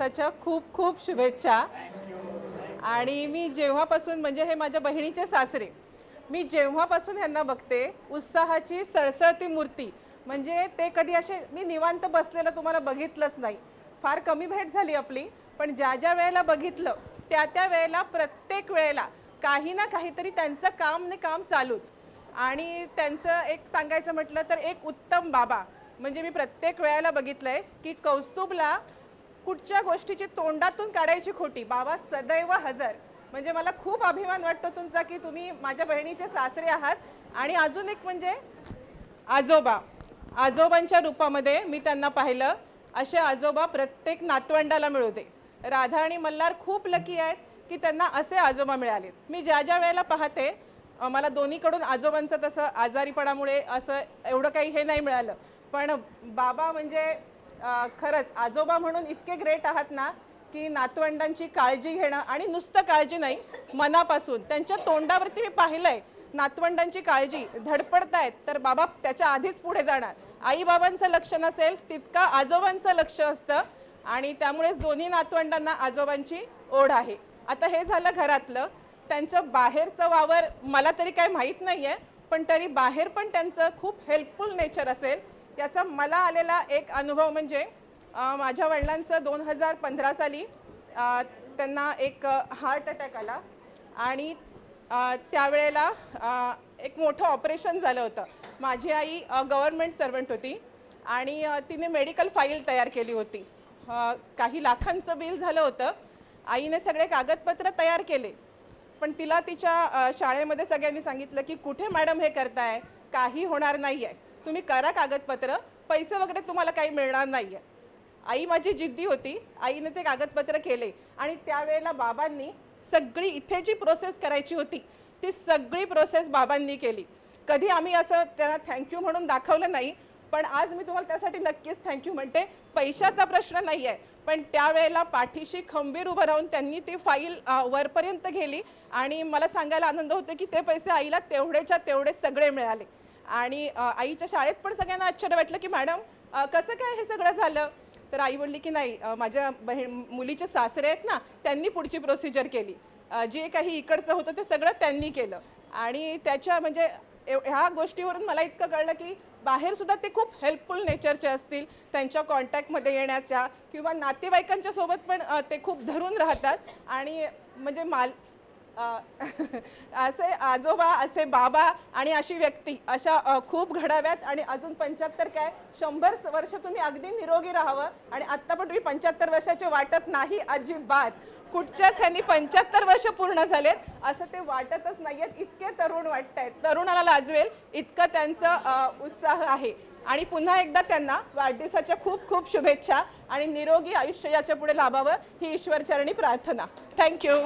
त्याच्या खूप खूप शुभेच्छा. आणि मी जेव्हापासून म्हणजे हे माझ्या बहिणीचे सासरे, मी जेव्हापासून ह्यांना बघते उत्साहाची सळसळती मूर्ती. म्हणजे ते कधी असे मी निवांत बसलेलं तुम्हाला बघितलंच नाही. फार कमी भेट झाली आपली, पण ज्या ज्या वेळेला बघितलं त्या त्या वेळेला प्रत्येक वेळेला काही ना काहीतरी त्यांचं काम न काम चालूच. आणि त्यांचं एक सांगायचं म्हटलं तर एक उत्तम बाबा. म्हणजे मी प्रत्येक वेळेला बघितलंय की कौस्तुभला कुठच्या गोष्टीची तोंडातून काढायची खोटी, बाबा सदैव हजर. म्हणजे मला खूप अभिमान वाटतो तुमचा की तुम्ही माझ्या बहिणीचे सासरे आहात. आणि अजून एक म्हणजे आजोबा, आजोबांच्या रूपामध्ये मी त्यांना पाहिलं. असे आजोबा प्रत्येक नातवंडाला मिळू दे. राधा आणि मल्हार खूप लकी आहेत की त्यांना असे आजोबा मिळालेत. मी ज्या ज्या वेळेला पाहते मला दोन्हीकडून आजोबांचं तसं आजारीपणामुळे असं एवढं काही हे नाही मिळालं. पण बाबा म्हणजे खरंच आजोबा म्हणून इतके ग्रेट आहात ना की नातवंडांची काळजी घेणं. आणि नुसतं काळजी नाही, मनापासून त्यांच्या तोंडावरती मी पाहिलंय नातवंडांची काळजी. धडपडतायत तर बाबा त्याच्या आधीच पुढे जाणार. आई बाबांचं लक्ष नसेल तितका आजोबांचं लक्ष असतं. आणि त्यामुळेच दोन्ही नातवंडांना आजोबांची ओढ आहे. आता हे झालं घरातलं. त्यांचं बाहेरचं वावर मला तरी काय माहीत नाही आहे, पण तरी बाहेर पण त्यांचं खूप हेल्पफुल नेचर असेल. याचा मला आलेला एक अनुभव म्हणजे माझ्या वडिलांचं 2015 साली त्यांना एक हार्ट अटॅक आला. आणि त्यावेळेला एक मोठं ऑपरेशन झालं होतं. माझी आई गव्हर्नमेंट सर्वंट होती आणि तिने मेडिकल फाईल तयार केली होती. काही लाखांचं बिल झालं होतं. आईने सगळे कागदपत्र तयार केले, पण तिला तिच्या शाळेमध्ये सगळ्यांनी सांगितलं की कुठे मॅडम हे करताय, काही होणार नाही आहे, तुम्ही करा कागदपत्र, पैसे वगैरे तुम्हाला काही मिळणार नाही आहे. आई माझी जिद्दी होती. आईने ते कागदपत्र केले आणि त्यावेळेला बाबांनी सगळी इथे जी प्रोसेस करायची होती ती सगळी प्रोसेस बाबांनी केली. कधी आम्ही असं त्यांना थँक्यू म्हणून दाखवलं नाही, पण आज मी तुम्हाला त्यासाठी नक्कीच थँक्यू म्हणते. पैशाचा प्रश्न नाही आहे, पण त्यावेळेला पाठीशी खंबीर उभं राहून त्यांनी ती फाईल वरपर्यंत गेली. आणि मला सांगायला आनंद होतो की ते पैसे आईला तेवढेच्या तेवढे सगळे मिळाले. आणि आईच्या शाळेत पण सगळ्यांना आश्चर्य वाटलं की मॅडम कसं काय हे सगळं झालं. तर आई बोलली की नाही, माझ्या मुलीचे सासरे आहेत ना, त्यांनी पुढची प्रोसिजर केली. जे काही इकडचं होतं ते सगळं त्यांनी केलं. आणि त्याच्या म्हणजे ह्या गोष्टीवरून मला इतकं कळलं की बाहेरसुद्धा ते खूप हेल्पफुल नेचरचे असतील. त्यांच्या कॉन्टॅक्टमध्ये येण्याच्या किंवा नातेवाईकांच्या सोबत पण ते खूप धरून राहतात. आणि म्हणजे असे आजोबा, असे बाबा आणि अशी व्यक्ती अशा खूप घडाव्यात. आणि अजून 75 काय 100 वर्ष तुम्ही अगदी निरोगी राहावं. आणि आत्ता पण तुम्ही 75 वर्षाचे वाटत नाही अजिबात. कुठच्याच ह्यांनी 75 वर्ष पूर्ण झालेत असं ते वाटतच नाही आहेत. इतके तरुण वाटत आहेत, तरुणाला लाजवेल इतकं त्यांचं उत्साह आहे. आणि पुन्हा एकदा त्यांना वाढदिवसाच्या खूप खूप शुभेच्छा आणि निरोगी आयुष्य याच्या पुढे लाभावं ही ईश्वरचरणी प्रार्थना. थँक्यू.